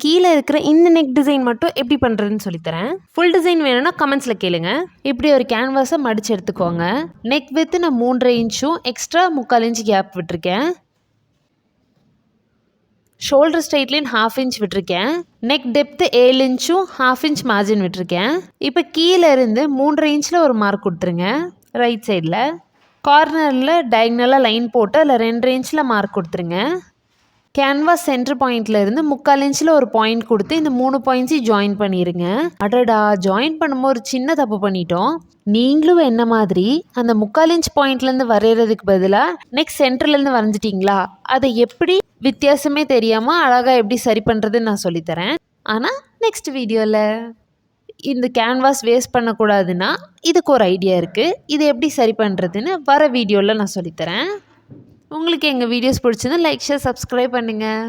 கீழே இருக்கிற இந்த நெக் டிசைன் மட்டும் எப்படி பண்ணுறதுன்னு சொல்லித்தரேன். ஃபுல் டிசைன் வேணும்னா கமெண்ட்ஸில் கேளுங்க. இப்படி ஒரு கேன்வாஸை மடித்து எடுத்துக்கோங்க. நெக் வித்து நான் 3.5 இன்ச்சும் எக்ஸ்ட்ரா 3/4 இன்ச்சு கேப் விட்டுருக்கேன். ஷோல்டர் ஸ்ட்ரைட் லைன் 1/2 இன்ச் விட்டுருக்கேன். நெக் டெப்த்து 7 இன்ச்சும் 1/2 இன்ச் மார்ஜின் விட்டுருக்கேன். இப்போ கீழே இருந்து 3.5 இன்ச்சில் ஒரு மார்க் கொடுத்துருங்க. ரைட் சைடில் கார்னரில் டயக்னலாக லைன் போட்டு அதில் 2.5 இன்ச்சில் மார்க் கொடுத்துருங்க. கேன்வாஸ் சென்டர் பாயிண்ட்ல இருந்து 3/4 இன்ச்சில் ஒரு பாயிண்ட் கொடுத்து இந்த 3 பாயிண்ட்ஸையும் ஜாயின் பண்ணிடுங்க. அடடா, ஜாயின் பண்ணும்போது ஒரு சின்ன தப்பு பண்ணிட்டோம். நீங்களும் என்ன மாதிரி அந்த 3/4 இன்ச் பாயிண்ட்லேருந்து வரைகிறதுக்கு பதிலாக நெக்ஸ்ட் சென்டர்லேருந்து வரைஞ்சிட்டிங்களா? அதை எப்படி வித்தியாசமே தெரியாமல் அழகாக எப்படி சரி பண்ணுறதுன்னு நான் சொல்லித்தரேன். ஆனால் நெக்ஸ்ட் வீடியோவில் இந்த கேன்வாஸ் வேஸ்ட் பண்ணக்கூடாதுன்னா இதுக்கு ஒரு ஐடியா இருக்குது. இது எப்படி சரி பண்ணுறதுன்னு வர வீடியோவில் நான் சொல்லித்தரேன். உங்களுக்கு எங்கள் வீடியோஸ் பிடிச்சிருந்தா லைக், ஷேர், சப்ஸ்கிரைப் பண்ணுங்கள்.